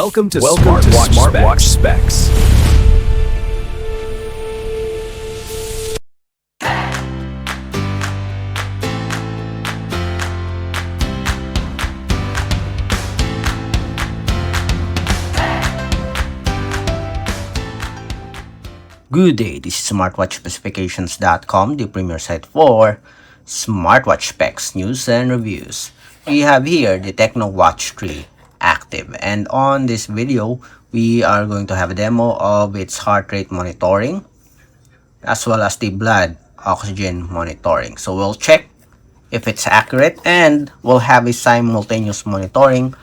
Welcome to Smartwatch Specs. Good day, this is smartwatchspecifications.com, the premier site for smartwatch specs, news, and reviews. We have here the Tecno Watch 3 Active, and on this video, we are going to have a demo of its heart rate monitoring as well as the blood oxygen monitoring. So we'll check if it's accurate, and we'll have a simultaneous monitoring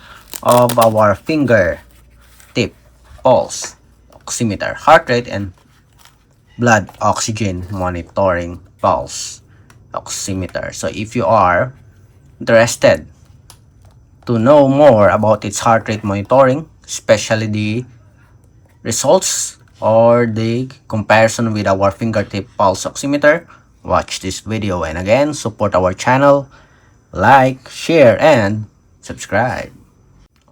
of our fingertip, pulse, oximeter, heart rate, and blood oxygen monitoring, pulse oximeter. So if you are interested to know more about its heart rate monitoring, especially the results or the comparison with our fingertip pulse oximeter, watch this video. And again, support our channel, like, share, and subscribe.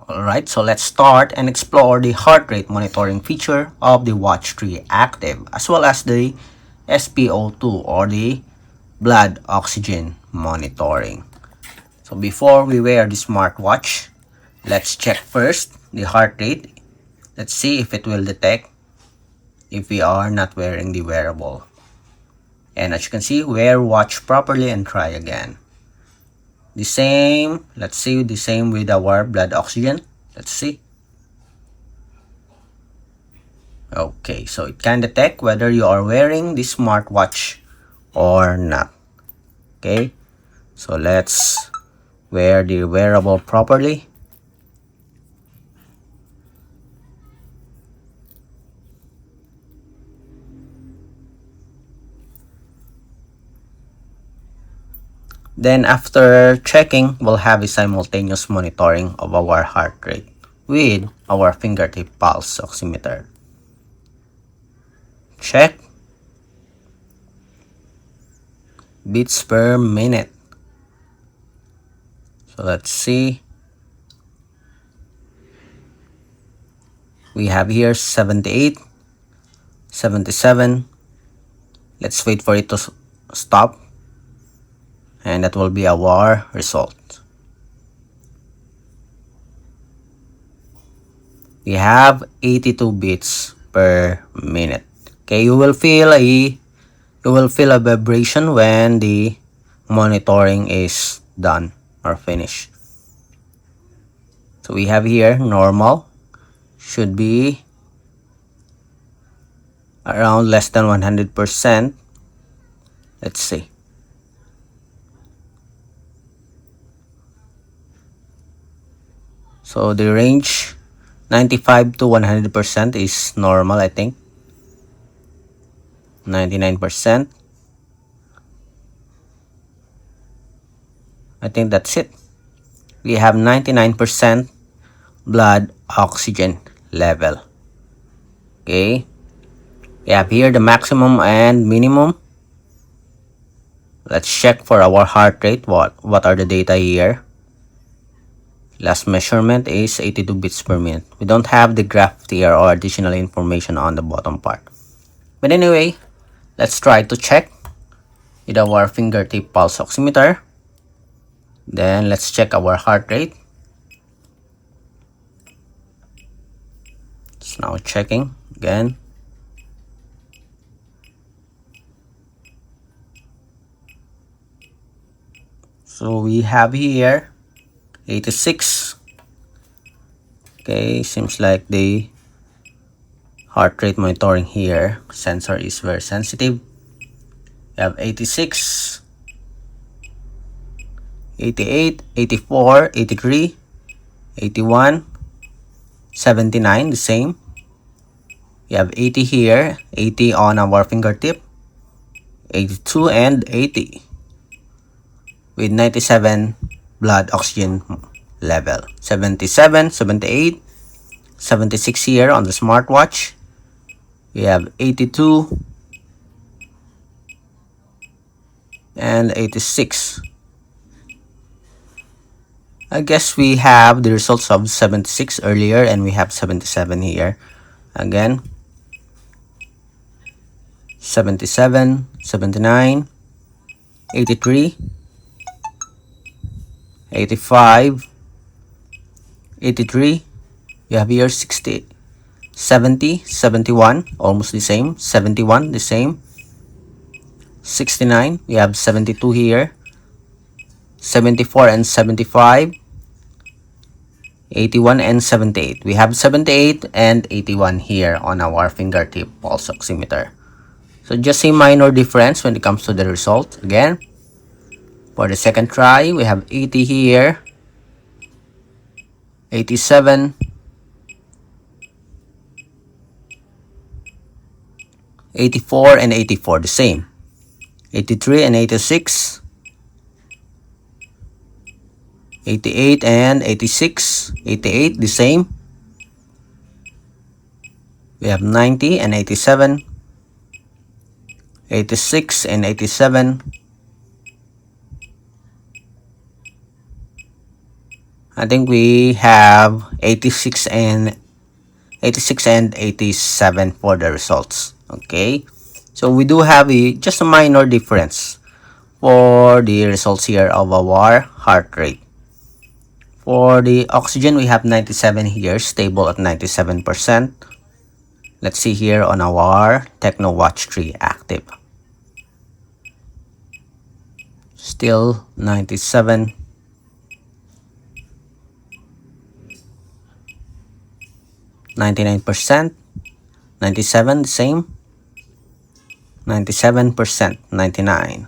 Alright, so let's start and explore the heart rate monitoring feature of the Watch 3 Active, as well as the SpO2 or the blood oxygen monitoring. So before we wear the smartwatch, let's check first the heart rate. Let's see if it will detect if we are not wearing the wearable. And as you can see, wear watch properly and try again. The same, let's see, the same with our blood oxygen. Let's see. Okay, so it can detect whether you are wearing the smartwatch or not. Okay, so let's wear the wearable properly. Then after checking, we'll have a simultaneous monitoring of our heart rate with our fingertip pulse oximeter. Check. Beats per minute. So let's see. We have here 78, 77. Let's wait for it to stop. And that will be our result. We have 82 beats per minute. Okay, you will feel a vibration when the monitoring is done or finished. So we have here normal, should be around less than 100%. Let's see. So the range 95 to 100% is normal, I think. 99%. I think that's it. We have 99% blood oxygen level. Okay. We have here the maximum and minimum. Let's check for our heart rate. What are the data here? Last measurement is 82 beats per minute. We don't have the graph here or additional information on the bottom part. But anyway, let's try to check with our fingertip pulse oximeter. Then let's check our heart rate. It's now checking again. So we have here 86. Okay, seems like the heart rate monitoring here sensor is very sensitive. We have 86, 88, 84, 83, 81, 79, the same. We have 80 here, 80 on our fingertip, 82 and 80 with 97 blood oxygen level. 77, 78, 76 here on the smartwatch. We have 82 and 86. I guess we have the results of 76 earlier and we have 77 here. Again, 77, 79, 83, 85, 83. We have here 60, 70, 71, almost the same. 71, the same. 69, we have 72 here. 74 and 75. 81 and 78. We have 78 and 81 here on our fingertip pulse oximeter. So just a minor difference when it comes to the result. Again, for the second try, we have 80 here, 87, 84 and 84, the same. 83 and 86, 88 and 86, 88, the same. We have 90 and 87, 86 and 87, I think we have 86 and 87 for the results. Okay, so we do have just a minor difference for the results here of our heart rate. For the oxygen, we have 97 here, stable at 97%. Let's see here on our Tecno Watch 3 active. Still 97. 99%. 97, the same. 97%, 99.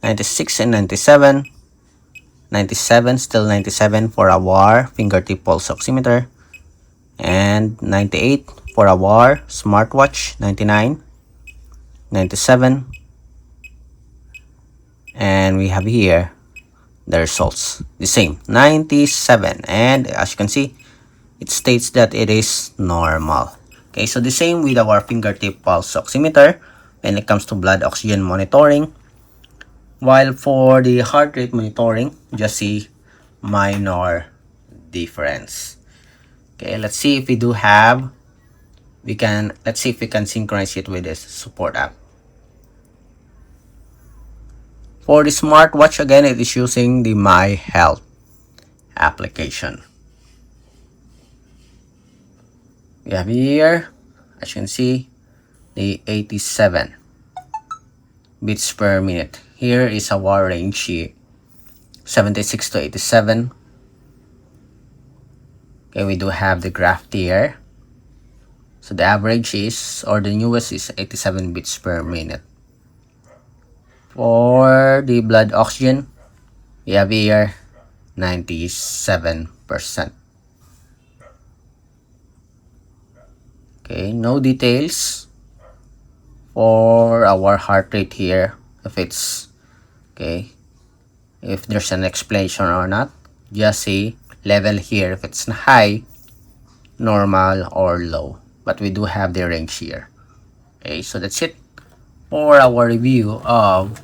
96 and 97. 97, still 97 for our fingertip pulse oximeter. And 98 for our smartwatch. 99. 97. And we have here the results, the same, 97. And as you can see, it states that it is normal. Okay, so the same with our fingertip pulse oximeter when it comes to blood oxygen monitoring. While for the heart rate monitoring, just see minor difference. Okay, let's see if we do have, let's see if we can synchronize it with this support app. For the smartwatch, again, it is using the My Health application. We have here, as you can see, the 87 beats per minute. Here is our range here, 76 to 87. Okay, we do have the graph here. So the average is, or the newest is 87 beats per minute. For the blood oxygen, we have here 97%. Okay, no details for our heart rate here, if it's okay, if there's an explanation or not. Just see level here, if it's high, normal, or low. But we do have the range here. Okay, so that's it for our review of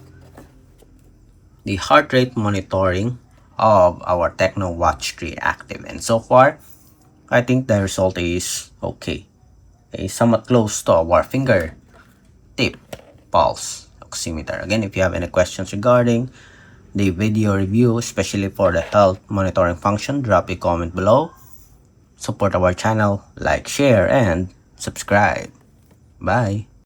the heart rate monitoring of our Tecno Watch 3 active. And so far, I think the result is okay. Somewhat close to our fingertip pulse oximeter. Again, if you have any questions regarding the video review, especially for the health monitoring function, drop a comment below. Support our channel, like, share, and subscribe. Bye.